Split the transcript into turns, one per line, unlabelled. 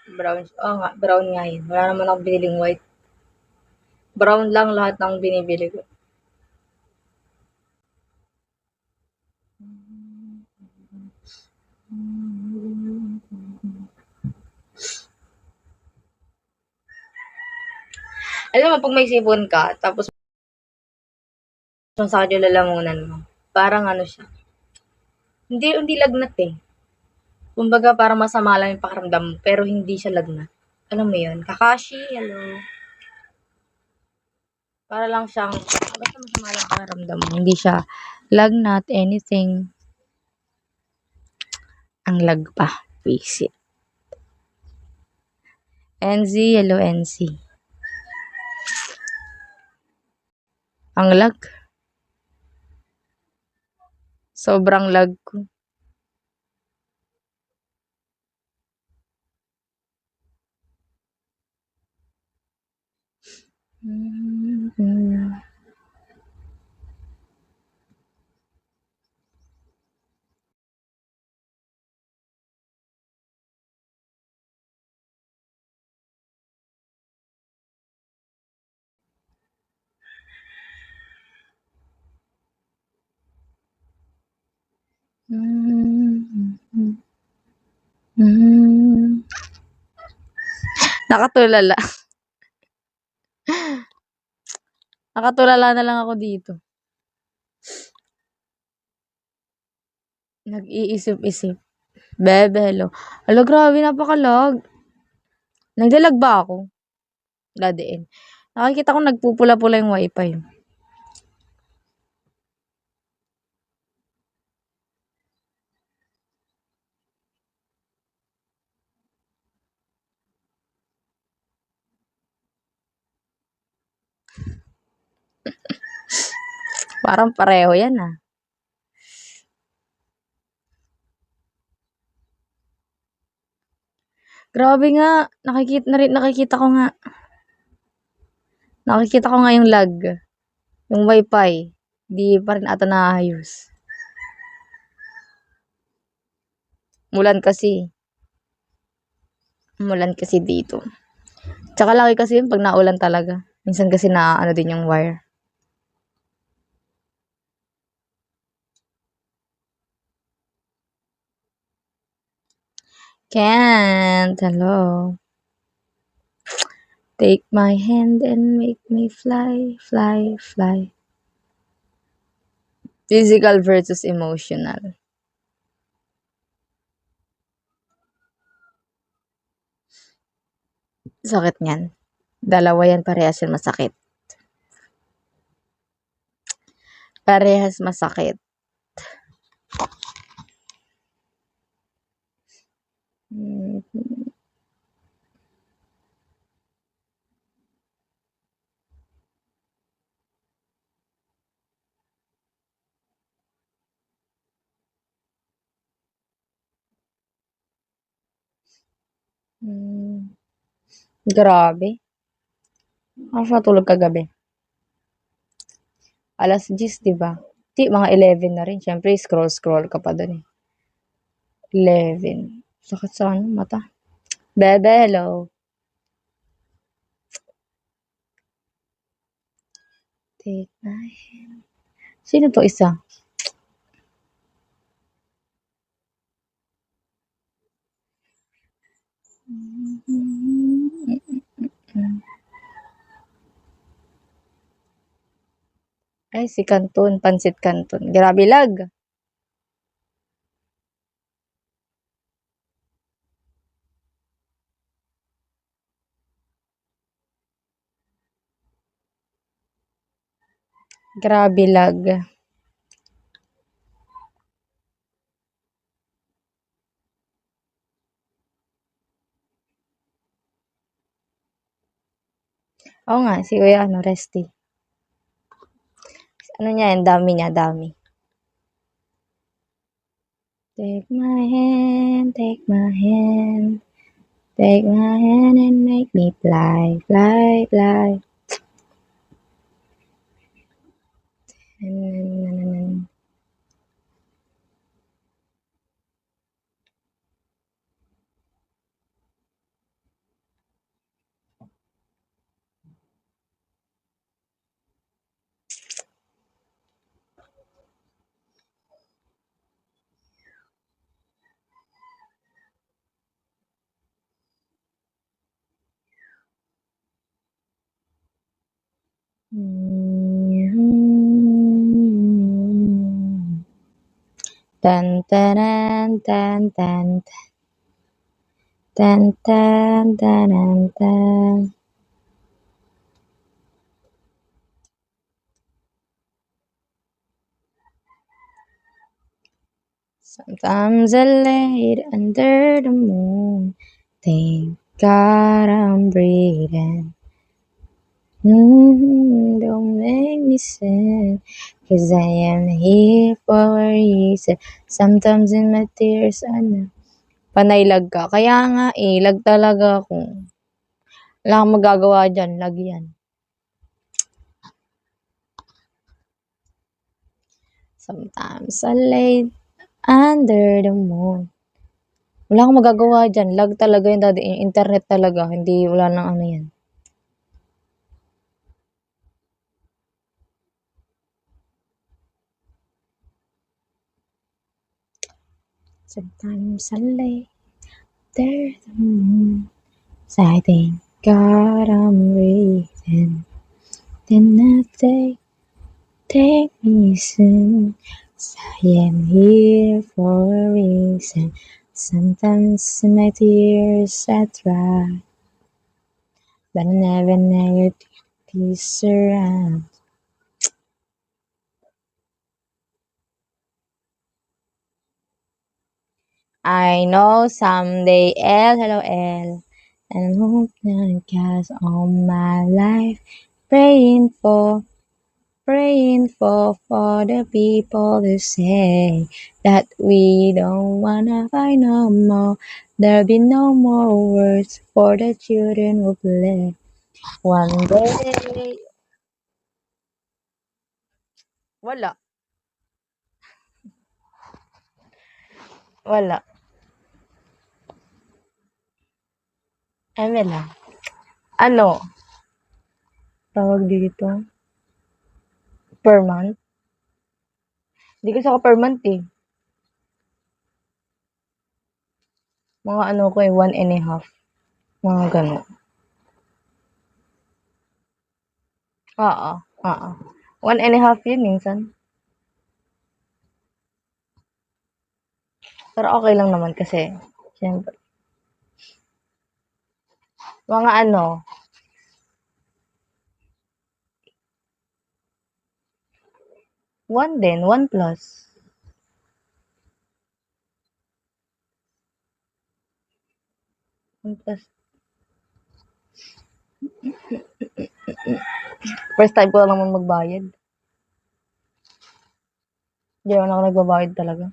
Brown. Oo nga, brown nga yun. Wala naman akong biniling white. Brown lang lahat ng binibili ko. Alam mo, pag may sipon ka, tapos kung sa kanya lalamunan mo, parang ano siya, hindi lagnat eh. Kumbaga parang masama lang yung pakiramdam mo, pero hindi siya lagnat. Alam mo yun? Kakashi, hello. Para lang siyang, basta masama lang pakiramdam mo. Hindi siya lagnat, anything. Ang lag pa. Visit. NZ, hello NC. Ang lag. Sobrang lag ko. Nakatulala. Nakatulala na lang ako dito. Nag-iisip-isip. Bebe, hello. Hala, grabe, napakalag. Naglalag ba ako? Dadiin. Nakikita ko nagpupula-pula yung wifi. Parang pareho yan ah. Grabe nga, nakikita ko nga. Nakikita ko nga yung lag. Yung wifi. Di pa rin ata naayos. Mulan kasi. Mulan kasi dito. Tsaka laki kasi yun pag naulan talaga. Minsan kasi ano din yung wire. Can't. Hello. Take my hand and make me fly, fly, fly. Physical versus emotional. Sakit niyan. Dalawa yan, parehas yan masakit. Parehas masakit. Grabe. Ako natulog kagabi. Alas 10, diba? Di, mga 11 na rin. Siyempre, scroll ka pa dun eh. 11. Sakit sa mata. Bebe, hello. Take my hand. Sino to isa? Ay, si Canton. Pansit Canton. Grabe lag. Grabe lag. Oo nga, si Kuya, Resty. Ano niya yan? Dami niya, dami. Take my hand, take my hand. Take my hand and make me fly, fly, fly. Tan taran tan tan tan tan taran tan. Sometimes I laid under the moon. Thank God I'm breathing. Don't make me sin, 'cause I am here for a reason. Sometimes in my tears, panay lag ka. Kaya nga eh, lag talaga ako. Wala akong magagawa dyan, lag yan. Sometimes I lay under the moon. Wala akong magagawa dyan, lag talaga yun, daddy. Internet talaga, hindi, wala nang ano yan. Sometimes I lay there the moon. So I thank God I'm breathing. Then I take me soon. 'Cause I am here for a reason. Sometimes my tears are dry, but I never know your peace around. I know someday, hello L, and I hope that God's all my life, praying for the people to say that we don't wanna fight no more. There'll be no more words for the children who play. One day, wala, wala. Eme lang. Ano, tawag dito? Per month? Hindi kasi ako per month eh. Mga ano ko eh, 1.5. Mga gano'n. Oo, oo. 1.5 yun minsan. Pero okay lang naman kasi, siyempre. Mga ano, 1 din, 1 plus. 1 plus. First time ko lang naman magbayad. Hindi naman ako nagbabayad talaga.